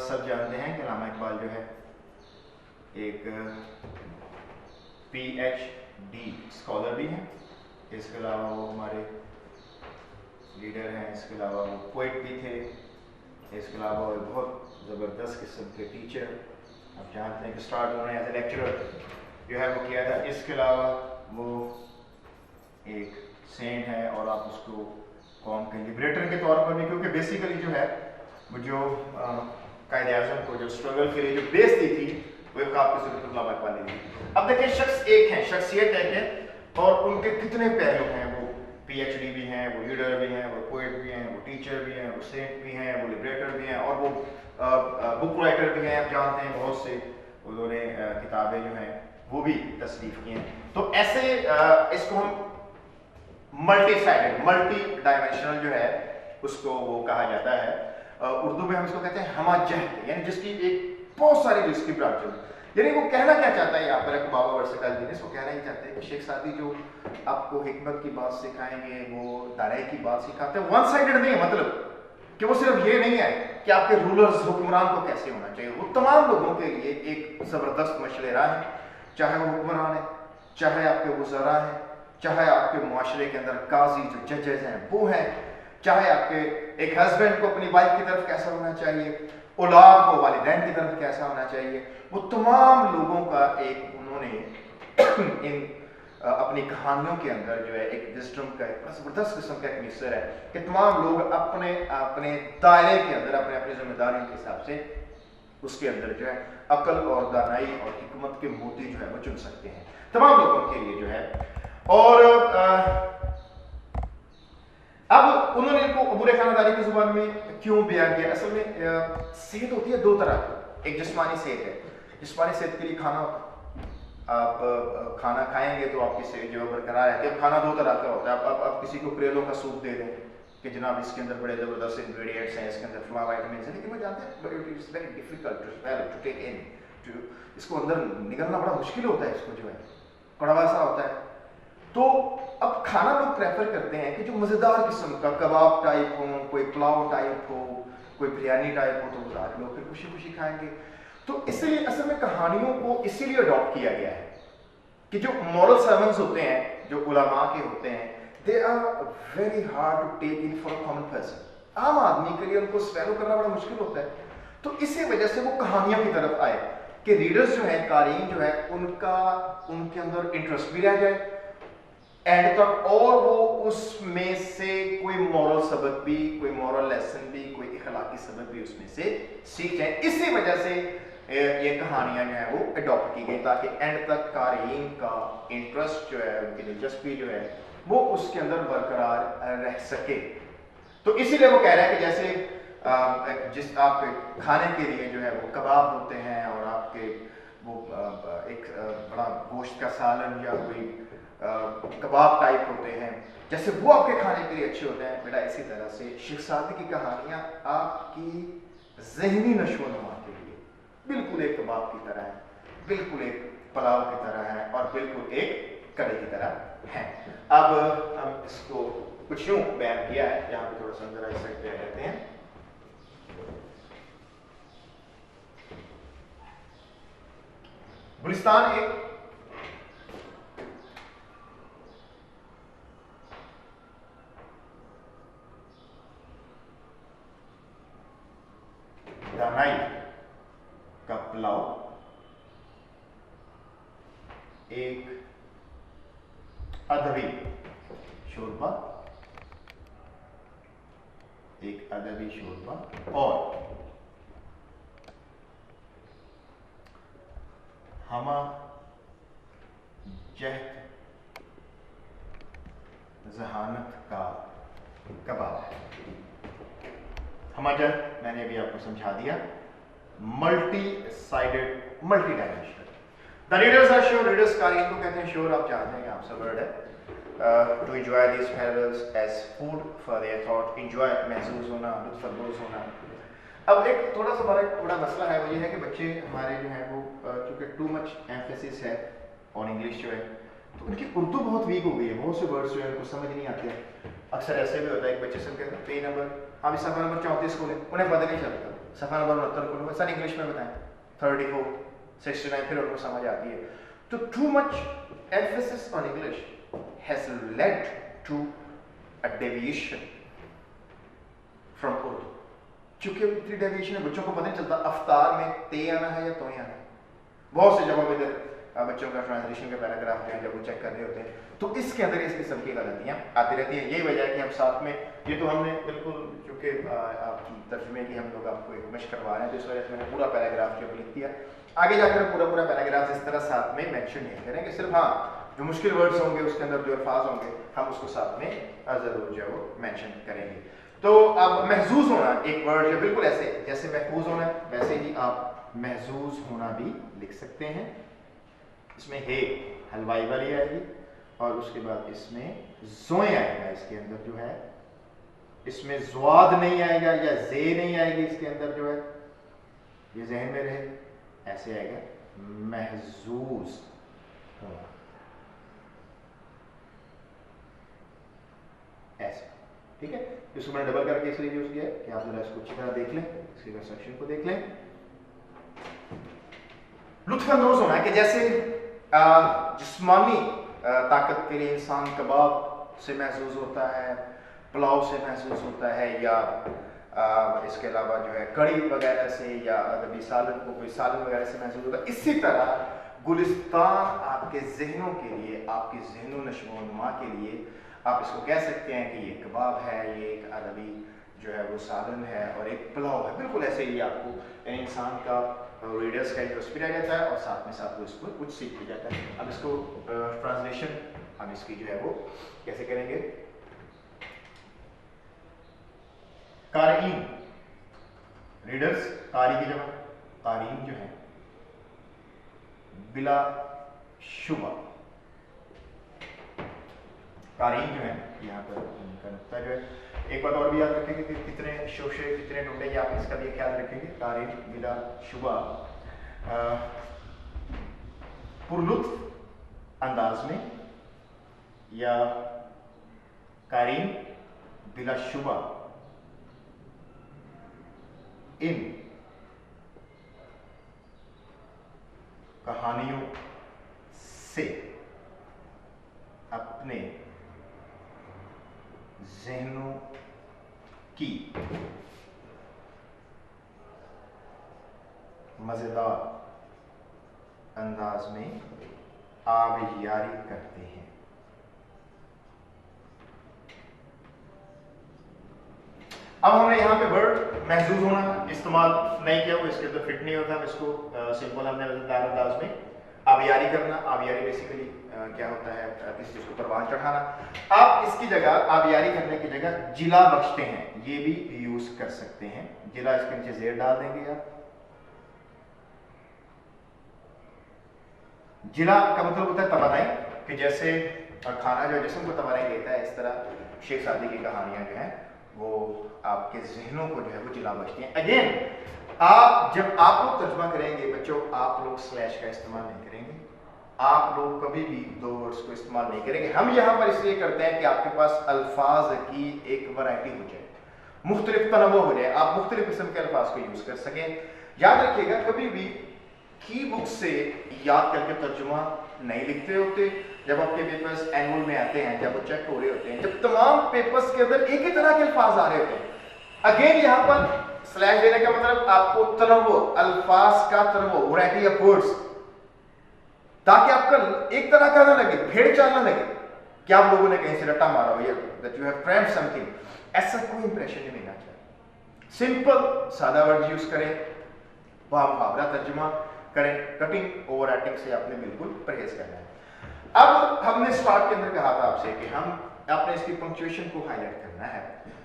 सब जानते हैं कि अल्लामा इकबाल जो है एक PhD स्कॉलर भी हैं, इसके अलावा वो हमारे लीडर हैं, इसके अलावा वो पोइट भी थे, इसके अलावा वो बहुत ज़बरदस्त किस्म के टीचर, आप जानते हैं कि स्टार्ट उन्होंने एज ए लेक्चरर जो है वो किया था। इसके अलावा वो एक सेंट है और आप उसको कौम के लिबरेटर के तौर पर भी, क्योंकि बेसिकली जो है वो जो कायदे आज़म को जो स्ट्रगल के लिए जो बेस दी थी वो एक आपकी अल्लामा इकबाल ने दी। अब देखिए शख्स एक है, शख्सियत एक है और उनके कितने पहलू हैं। वो PhD भी हैं, वो लीडर भी हैं, वो पोएट भी हैं, वो टीचर भी हैं, वो सेंट भी हैं, वो लिबरेटर भी हैं और वो बुक राइटर भी हैं। आप जानते हैं बहुत से उन्होंने किताबें जो हैं वो भी तस्नीफ की हैं। तो ऐसे इसको हम मल्टी साइडेड, मल्टी डायमेंशनल जो है उसको वो कहा जाता है। उर्दू में हम इसको कहते हैं हमाजहत, यानी जिसकी एक बहुत सारी जो इसकी ब्रांच है। यानी वो कहना क्या चाहता है यहाँ पर बाबा वर्सेटाइल जी ने, इसको कहना ही चाहते हैं कि शेख सादी जो आपको हिकमत की बात सिखाएंगे, वो दायरे की बात सिखाते हैं, वन साइडेड नहीं है। मतलब कि वो सिर्फ ये नहीं है कि आपके रूलर्स, हुक्मरान को कैसे होना चाहिए, वो तमाम लोगों के लिए एक ज़बरदस्त मशले राह है। चाहे वो हुक्मरान है, चाहे आपके वज़रा हैं, चाहे आपके मुआशरे के अंदर काजी जो जजेस हैं वो हैं, चाहे आपके एक हस्बैंड को अपनी वाइफ की तरफ कैसा होना चाहिए, औलाद को वालिदैन की तरफ कैसा होना चाहिए, वो तमाम लोगों का एक उन्होंने इन अपनी कहानियों के अंदर जो है एक विज़डम का एक ज़बरदस्त किस्म का एक मिक्सचर है कि तमाम लोग अपने अपने दायरे के अंदर अपने अपनी जिम्मेदारियों के हिसाब से उसके अंदर जो है अकल और दानाई और हिकमत के मोती जो है वो चुन सकते हैं तमाम लोगों के लिए जो है। और अब उन्होंने इनको अबूर खानादारी की जुबान में क्यों बयान किया? असल में सेहत होती है दो तरह की। एक जिस्मानी सेहत है, जिस्मानी सेहत के लिए खाना होता है, आप खाना खाएंगे तो आपकी सेहत जो है बरकरार रहती है। अब खाना दो तरह का होता है। आप किसी को करेलों का सूप दे दें कि जनाब इसके अंदर बड़े ज़बरदस्त इंग्रेडिएंट्स हैं, इसके अंदर फ्लावर वाइटामिन है, लेकिन वो जानते हैं but it is very difficult to spell to take in, to इसको अंदर निकलना बड़ा मुश्किल होता है, इसको जो है कड़वा सा होता है। तो अब खाना लोग प्रेफर करते हैं कि जो मज़ेदार किस्म का कबाब टाइप हो, कोई पुलाव टाइप हो, कोई बिरयानी टाइप हो, तो वो सारे लोग फिर खुशी खुशी खाएंगे। तो इसलिए असल में कहानियों को इसीलिए अडॉप्ट किया गया है कि जो मॉरल सर्मन्स होते हैं, जो उलमा के होते हैं, they are very hard to take in for common person. आम आदमी के लिए उनको स्वेलो करना बड़ा मुश्किल होता है। तो इसी वजह से वो कहानियों की तरफ आए कि रीडर्स जो है, कारीन जो है, उनका उनके अंदर इंटरेस्ट भी रह जाए एंड तक, और वो उसमें से कोई मॉरल सबक भी, कोई मॉरल लेसन भी, कोई इखलाकी सबक भी उसमें से सीख जाए। इसी वजह से ये कहानियां जो है वो अडॉप्ट की गई ताकि एंड तक कारीन का इंटरेस्ट जो है, उनकी दिलचस्पी जो है वो उसके अंदर बरकरार रह सके। तो इसीलिए वो कह रहा है कि जैसे जिस आपके खाने के लिए जो है वो कबाब होते हैं और आपके वो एक बड़ा गोश्त का सालन या कोई कबाब टाइप होते हैं, जैसे वो आपके खाने के लिए अच्छे होते हैं, बेटा इसी तरह से शेख सादी की कहानियां आपकी ज़हनी नशोनुमा के लिए बिल्कुल एक कबाब की तरह है, बिल्कुल एक पुलाव की तरह है और बिल्कुल एक कड़ी की तरह है। अब हम इसको कुछ यूं बयान किया है, यहाँ पे थोड़ा सा अंदर इस साइड पे रहते हैं। गुलिस्तान एक दानाई का पुलाव, एक अदबी शोरबा, एक अदबी शोरबा और हमा जहद जहानत का कबाब है। हमा जहद मैंने अभी आपको समझा दिया, multi sided, multi dimensional. The readers are sure, readers कारीन को कहते हैं श्योर, आप जानते हैं कि आपसे वर्ड है। To enjoy this parables as food for their thought, enjoy महसूस होना, लुत्फ अंदोज होना। अब एक थोड़ा सा बड़ा मसला है, वो ये है कि बच्चे हमारे जो है वो चूँकि टू मच एम्फेसिस है ऑन इंग्लिश जो है, तो उनकी उर्दू बहुत वीक हो गई है, बहुत से वर्ड्स जो है उनको समझ नहीं आते हैं। अक्सर ऐसे भी होता है एक बच्चे से कहते हैं पेज नंबर, आप इस सफ़ा नंबर 34 को लें, उन्हें पता नहीं चलता, सफ़ा नंबर 69 को सर इंग्लिश में बताएं, 34, 69, फिर उनको समझ आती है। तो too much emphasis on English has led to a deviation from Urdu. चूंकि इतनी डेविएशन है, बच्चों को पता नहीं चलता अफ्तार में ते आना है या तो आना है। बहुत से जगहों में बच्चों का ट्रांसलेशन के पैराग्राफ जो है जब वो चेक कर रहे होते हैं, तो इसके अंदर इस किस्म की गलतियाँ आती रहती हैं। यही वजह है कि हम साथ में, ये तो हमने बिल्कुल चूँकि तर्जुमे की हम लोग आपको एक मशक करवा रहे हैं, तो इस वजह से मैंने पूरा पैराग्राफ जो लिख दिया। आगे जाकर पूरा पैराग्राफ इस तरह साथ में मेंशन नहीं करेंगे, सिर्फ हाँ जो मुश्किल वर्ड्स होंगे उसके अंदर जो अल्फाज होंगे हम उसको साथ में ज़रूर जो है वो मेंशन करेंगे। तो अब महसूस होना एक वर्ड है, बिल्कुल ऐसे जैसे महफूज होना है वैसे ही आप महसूस होना भी लिख सकते हैं। इसमें हे हलवाई वाली आएगी और उसके बाद इसमें जोए आएगा, इसके अंदर जो है इसमें ज्वाद नहीं आएगा या जे नहीं आएगी, इसके अंदर जो है ये जहन में रहे, ऐसे आएगा महसूस होना, ऐसे, ठीक है। इसको मैंने डबल करके इसलिए यूज किया है कि आप जरा इसको अच्छी तरह देख लें, इसके कंस्ट्रक्शन को देख लें। लुत्फानंदोज होना है कि जैसे जिस्मानी ताकत के लिए इंसान कबाब से महसूस होता है, पुलाव से महसूस होता है, या इसके अलावा जो है कड़ी वगैरह से या कभी सालन को कोई सालन वगैरह से महसूस होता है। इसी तरह गुलिस्तान आपके जहनों के लिए, आपके जहनों नशोनुमा के लिए आप इसको कह सकते हैं कि ये कबाब है, ये एक अदबी जो है वो सालन है और एक पुलाव है। बिल्कुल ऐसे ही आपको इंसान का रीडर्स का इंटरेस्ट भी रह जाता है और साथ में साथ वो इसको कुछ सीख भी जाता है। अब इसको ट्रांसलेशन हम इसकी जो है वो कैसे करेंगे। कारीन, रीडर्स, कारी की जगह कारीन जो है बिला शुबा, कारीन जो है यहाँ पर इनका नुक्ता जो है। एक बात और भी याद रखेंगे कि कितने शोशे कितने ढूंढेंगे आप, इसका भी ख्याल रखेंगे। कारीन बिला शुबा पुरलुत्फ अंदाज में, या कारीन बिला शुबा इन कहानियों से अपने ज़हनों की मज़ेदार अंदाज में आबियारी करते हैं। अब हमने यहाँ पे वर्ड महसूस होना इस्तेमाल नहीं किया, वो इसके अंदर फिट नहीं होता। हम इसको सिंपल हमने मज़ेदार अंदाज में आबियारी करना। आबियारी बेसिकली क्या होता है, किसी चीज को परवान चढ़ाना। आप इसकी जगह आबियारी करने की जगह जिला बख्शते हैं, ये भी यूज कर सकते हैं। जिला इसके नीचे जेर डाल देंगे आप। जिला का मतलब होता है तवानाई, कि जैसे खाना जो जिस्म को तवानाई देता है, इस तरह शेख सादी की कहानियां जो हैं वो आपके जहनों को जो है वो जिला बख्शती हैं। अगेन आप जब आप लोग तर्जुमा करेंगे बच्चों, आप लोग स्लैश का इस्तेमाल नहीं करेंगे, आप लोग कभी भी दो वर्ड्स को इस्तेमाल नहीं करेंगे। हम यहाँ पर इसलिए करते हैं कि आपके पास अल्फाज की एक वैरायटी हो जाए, मुख्तलिफ तनव्वुर हो जाए, आप मुख्तलिफ किस्म के अल्फाज को यूज कर सकें। याद रखिएगा कभी भी की बुक से याद करके तर्जुमा नहीं लिखते होते। जब आपके पेपर्स एनुअल में आते हैं, जब वो चेक हो रहे होते हैं, जब तमाम पेपर्स के अंदर एक ही तरह के अल्फाज आ रहे होते हैं, अगेन यहाँ पर स्लैश देने का मतलब आपको तनव्वुर, अल्फाज का तनव्वुर, वैरायटी ऑफ वर्ड्स, ताकि आपका एक तरह का ना लगे, भेड़ चाल ना लगे कि आप लोगों ने कहीं से रट्टा मारा हो या दैट यू हैव क्राइम्ड समथिंग। ऐसा कोई इंप्रेशन नहीं मिलना चाहिए। सिंपल सादा वर्ड यूज करें, मुहावरा तर्जुमा करें। कटिंग ओवर राइटिंग से आपने बिल्कुल परहेज करना है। अब हमने स्टार्ट के अंदर कहा था आपसे कि हम आपने इसकी पंक्चुएशन को हाईलाइट करना है,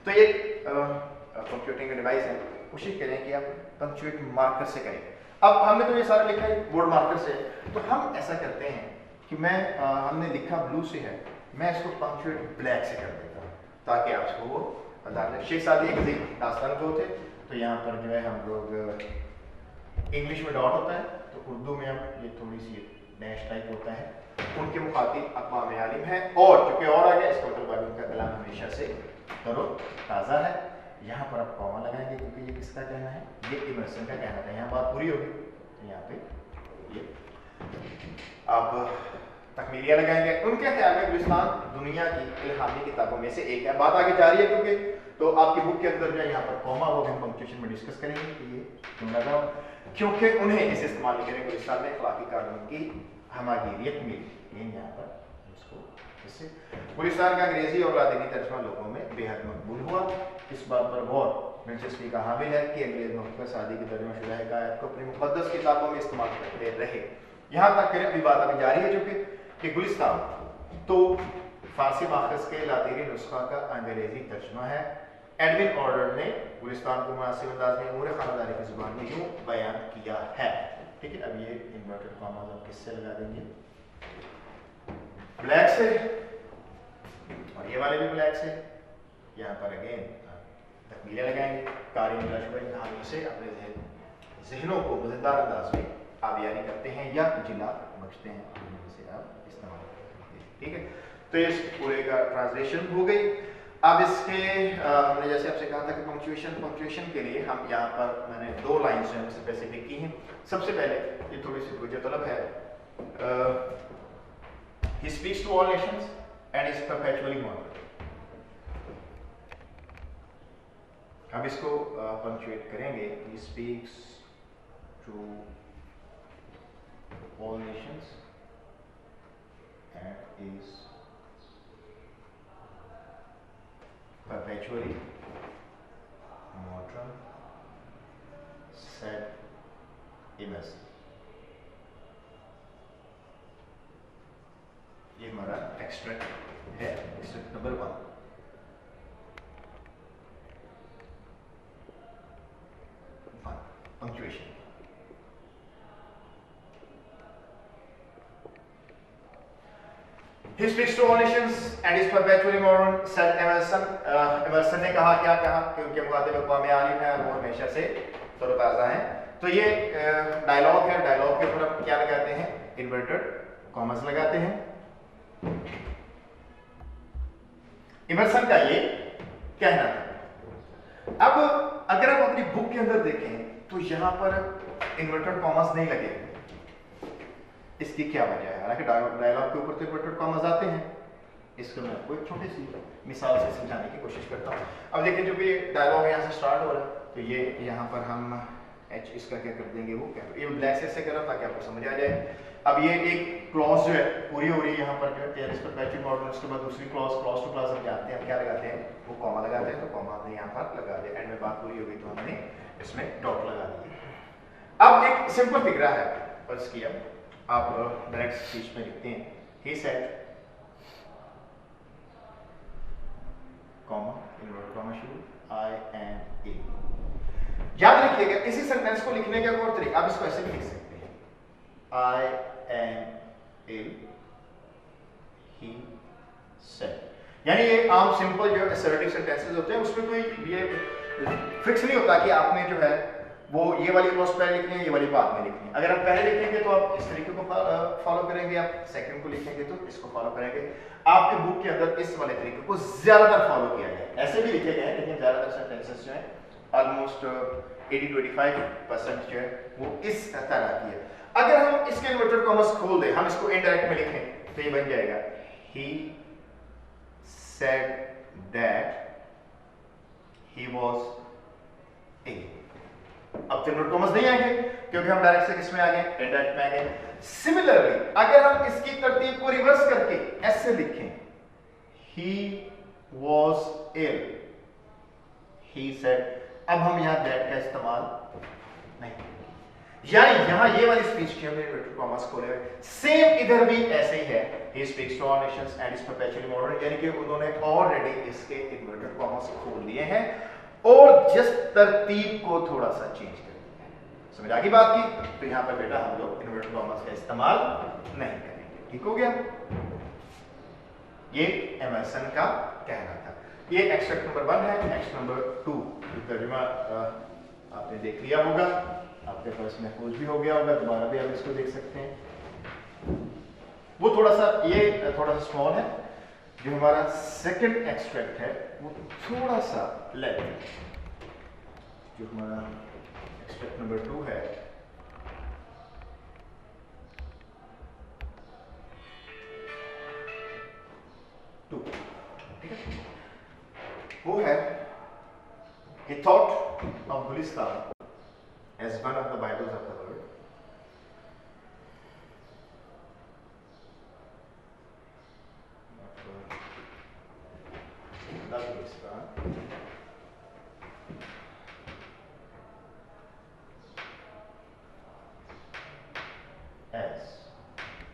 तो ये पंक्चुएटिंग डिवाइस है, कोशिश करें कि आप पंक्चुएट मार्कर से करें। अब हमने तो ये सारा लिखा है बोर्ड मार्कर से, तो हम ऐसा करते हैं कि हमने लिखा ब्लू से है, मैं इसको पंक्चुएट ब्लैक से कर देता हूँ ताकि आपको वो बता दें। शेख सादी एक दास्तान को थे, तो यहाँ पर जो है हम लोग इंग्लिश में डॉट होता है, तो उर्दू में अब ये थोड़ी सी डैश टाइप होता है। उनके मुखातिब अक़वाम आलिम है, और चूंकि और आ गया इसका मतलब उनका कलाम हमेशा से तरो ताज़ा है। यहाँ पर आप कॉमा लगाएंगे क्योंकि ये किसका कहना है, ये इमर्सन का कहना था। यहाँ बात पूरी होगी, तो यहाँ पे ये आप तकमीलिया लगाएंगे। उनके ख्याल में गुलिस्तान दुनिया की इल्हामी किताबों में से एक है। बात आगे जा रही है क्योंकि, तो आपकी बुक के अंदर जो है यहाँ पर कॉमा, वो हम पंक्चुएशन में डिस्कस करेंगे कि ये क्यों लगा, क्योंकि उन्हें इसे इस्तेमाल नहीं करेंगे। गुलिस्तान में अखलाकी कानून की हमागिरियत मिली यहाँ पर उसको। इससे गुलिस्तान का अंग्रेजी और लातिनी तर्जुमा लोगों में बेहद मकबूल हुआ। इस बात पर गौर दिलचस्पी का हामिल है कि अंग्रेज मुख्तर सादी की तर्जुमा हिकायत को अपनी मुक़द्दस किताबों में इस्तेमाल करते रहे। यहाँ तक करें, अभी बात अभी जारी है चूँकि कि गुलिस्तान तो फारसी माखज़ के लातिनी नुस्खा का अंग्रेजी तर्जुमा है। एडविन ऑर्डर ने गुलिस्तान को मुनासिब अंदाज में उमूर खानदारी की ज़ुबान में यूँ बयान किया है। ठीक है, अब ये इन्वर्टेड कॉमास आप किससे लगा देंगे, ब्लैक से, और ये वाले भी ब्लैक से। यहाँ पर अगेन तकमीलें लगाएंगे। कारी कहानियों से अपने जहनों को मज़ेदार अंदाज में आबियारी करते हैं या जिला बख्शते हैं, जिसे आप इस्तेमाल करते हैं। ठीक है, तो इस पूरे का ट्रांसलेशन हो गई। अब इसके हमने जैसे आपसे कहा था कि पंक्चुएशन के लिए हम यहाँ पर मैंने दो लाइन्स जो है स्पेसिफिक की हैं। सबसे पहले ये थोड़ी सी तवज्जो तलब है, he speaks to all nations and is perpetually model. हम इसको पंक्चुएट करेंगे, he speaks to all nations and is perpetually mortal said Emerson। ये हमारा एक्सट्रैक्ट है, extract number 1। He speaks to all nations and is perpetually modern, said Emerson. Emerson ने कहा, क्या कहा कि उनके मुखातिब अक़वाम आलिम है और वो हमेशा से तरोताज़ा हैं। तो ये डायलॉग है, डायलॉग के ऊपर हम क्या लगाते हैं, इन्वर्टेड कॉमर्स लगाते हैं। इमर्सन का ये कहना था। अब अगर आप अपनी बुक के अंदर देखें तो यहां पर इन्वर्टेड कॉमर्स नहीं लगे। इसकी क्या वजह है? हालांकि डायलॉग के ऊपर तो इन्वर्टेड कॉमर्स आते हैं। इसको मैं आपको एक छोटी सी मिसाल से समझाने की कोशिश करता हूं। अब देखिए, जो भी डायलॉग यहां से स्टार्ट हो रहा है, तो ये यहां पर हम एच इसका क्या कर देंगे, वो क्या, ये ब्लैक से कर रहा हूं ताकि आपको समझ आ जाए। अब ये एक क्लॉज जो है पूरी हो रही है यहाँ पर जो है इस पर परपेचुअल मॉडल, उसके बाद दूसरी क्लॉज टू क्लॉज हम जानते हैं, हम क्या लगाते हैं, वो कॉमा लगाते हैं। तो कॉमा हमने यहाँ पर लगा दिया, एंड में बात पूरी हो गई तो हमने इसमें डॉट लगा दिया। अब एक सिंपल फिगरा है, फर्ज किया आप डायरेक्ट स्पीच में लिखते हैं, he said comma inverted comma शुरू, आई एम ए। याद रखिएगा इसी सेंटेंस को लिखने का और तरीका, आप इसको ऐसे भी लिख सकते हैं, I am ill, he said. यानी ये आम सिंपल जो असर्टिव सेंटेंसेस होते हैं उसमें कोई ये फिक्स नहीं होता कि आपने जो है वो ये वाली क्लॉज पहले लिखनी है, ये वाली बाद में लिखनी है। अगर आप पहले लिखेंगे तो आप इस तरीके को फॉलो करेंगे, आप सेकंड को लिखेंगे तो इसको फॉलो करेंगे। आपके बुक के अंदर इस वाले तरीके को ज्यादातर फॉलो किया गया है, ऐसे भी लिखे गए हैं लेकिन ज्यादातर सेंटेंसेस जो है ऑलमोस्ट 80 to 85% जो है वो इस तरह की है। अगर हम इसके इन्वर्टेड कॉमर्स खोल दें, हम इसको इनडायरेक्ट में लिखें तो ये बन जाएगा, he said that he was a। अब तो इन्वर्टेड कॉमर्स नहीं आएंगे क्योंकि हम डायरेक्ट से किसमें आ गए, इनडायरेक्ट में आ गए। सिमिलरली अगर हम इसकी तरतीब को रिवर्स करके ऐसे लिखें, he was ill, he said, अब हम यहां that का इस्तेमाल नहीं, यानी यहां ये वाली स्पीच की हमने इन्वर्टेड कॉमर्स खोले हुए, सेम इधर भी ऐसे ही है, he speaks to all nations and is perpetually modern, यानी कि उन्होंने ऑलरेडी इसके इन्वर्टेड कॉमर्स खोल दिए हैं और जस्ट तरतीब को थोड़ा सा चेंज कर दिया है। समझ आ गई बात की? तो यहां पर बेटा हम लोग इन्वर्टेड कॉमर्स का इस्तेमाल नहीं करेंगे, ठीक हो गया? ये एमर्सन का कहना था। ये एक्सट्रैक्ट नंबर 1 है। एक्सट्रैक्ट नंबर 2 तर्जुमा आपने देख लिया होगा, आपके पास महफूज भी हो गया होगा, दोबारा भी आप इसको देख सकते हैं। वो थोड़ा सा ये थोड़ा सा स्मॉल है। जो हमारा सेकंड एक्सट्रैक्ट है वो थोड़ा सा लेंथ, जो हमारा एक्सट्रैक्ट नंबर 2 है, ठीक है, वो है, he thought of Gulistan as one of the Bibles of the world. As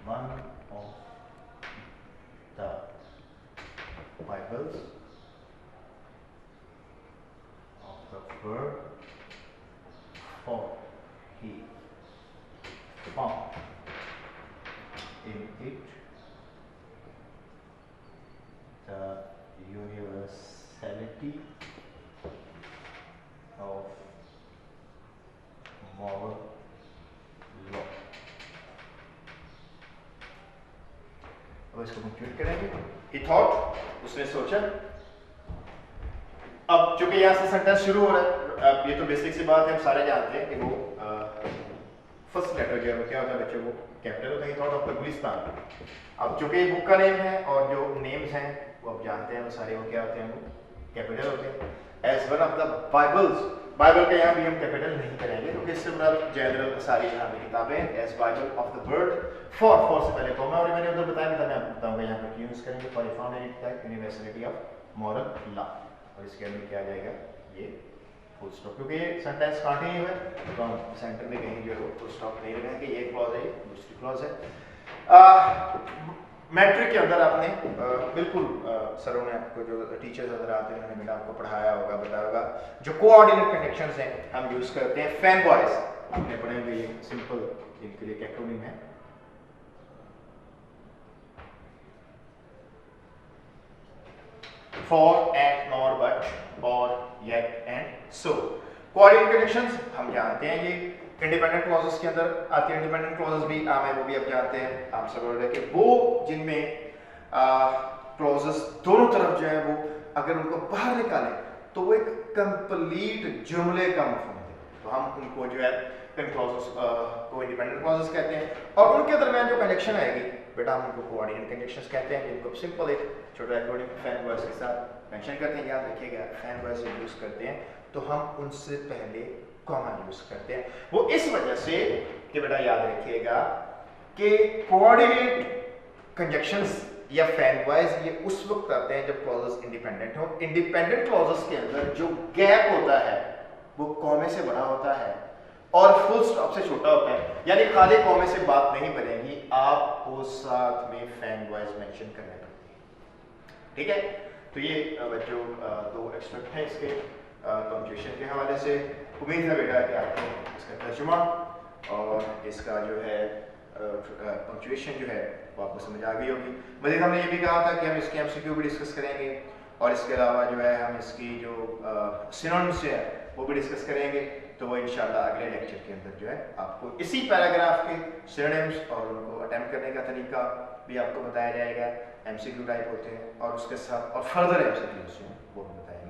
one of the Bibles of the world, for he found in it the universality of moral law। अब इसको complete करेंगे। He thought, उसने सोचा। अब चूंकि यहां से sentence शुरू हो रहा है, अब ये तो बेसिक सी बात है, हम सारे जानते हैं कि वो फर्स्ट लेटर जो है क्या होता है बच्चे, वो कैपिटल होता है। Thought of the Gulistan. अब चूंकि ये बुक का नेम है और जो नेम्स हैं वो आप जानते हैं, वो सारे वो क्या होते हैं, वो कैपिटल होते हैं। As one of the Bibles, Bible का यहाँ भी हम कैपिटल नहीं करेंगे क्योंकि इससे मतलब जनरल सारी यहाँ पे किताबें, as Bible of the world, for से पहले कॉमा, और मैंने उधर बताया था, मैं आपको बताऊंगा यहाँ पर यूज करेंगे for universality of moral law, और इसके अंदर क्या आ जाएगा, ये फुल स्टॉप, क्योंकि ये सेंटेंस काटे हुए हैं तो हम सेंटर में कहीं जो है फुल स्टॉप नहीं लगाएंगे। ये क्लॉज है, दूसरी क्लॉज है। मैट्रिक के अंदर आपने बिल्कुल सरों ने आपको जो टीचर्स नजर आते हैं उन्होंने बेटा आपको पढ़ाया होगा, बताया होगा, जो कोऑर्डिनेट कनेक्शंस हैं हम यूज करते हैं। फैन बॉयज आपने पढ़े हुए, ये सिंपल इनके लिए एक्रोनिम है। फॉर एंड नॉर बट और yet and so. Coordinate conditions हम जानते हैं, ये इंडिपेंडेंट क्लॉजेस के अंदर आती है। इंडिपेंडेंट क्लॉजेस भी आम है, वो भी आप जानते हैं। आप सब बोल रहे हैं कि वो जिनमें क्लॉजेस दोनों तरफ जो है वो अगर उनको बाहर निकालें तो वो एक कंप्लीट जुमले का मफहूम है, तो हम उनको जो है इन क्लॉजेस को इंडिपेंडेंट क्लॉजेस कहते हैं। और उनके दरमियान जो कंजक्शन आएगी बेटा हम उनको कोऑर्डिनेट कंजक्शंस कहते हैं, जिनको सिंपल एक छोटा एक्रोनिम फैन वर्ड्स के साथ मेंशन करते हैं। याद रखिएगा फैन वर्ड्स जब यूज करते हैं तो हम उनसे पहले कॉमा यूज करते हैं, वो इस वजह से कि बेटा याद रखिएगा कि कोऑर्डिनेट कंजक्शंस या फैन वाइज ये उस वक्त आते हैं जब क्लॉजेस इंडिपेंडेंट हो। इंडिपेंडेंट क्लॉजेस के अंदर जो गैप होता है वो कॉमे से बड़ा होता है और फुल स्टॉप से छोटा होता है, यानी खाली कॉमे से बात नहीं बनेगी, आपको साथ में फैन वाइज मेंशन करना पड़ती है। ठीक है, तो ये बच्चों दो एक्सपेक्ट हैं इसके पंक्चुएशन के हवाले से। उम्मीद है बेटा कि आपको इसका तर्जुमा और इसका जो है पंक्चुएशन जो है वो आपको समझ आ गई होगी। मज़ीद हमने ये भी कहा था कि हम इसके एमसीक्यू भी डिस्कस करेंगे और इसके अलावा जो है हम इसकी जो सिनोनिम्स है वो भी डिस्कस करेंगे। तो वो इंशाल्लाह अगले लेक्चर के अंदर जो है आपको इसी पैराग्राफ के सिनोनिम्स और उनको अटेम्प्ट करने का तरीका भी आपको बताया जाएगा। एमसीक्यू टाइप होते हैं और उसके साथ और फर्दर एमसीक्यूज वो भी बताया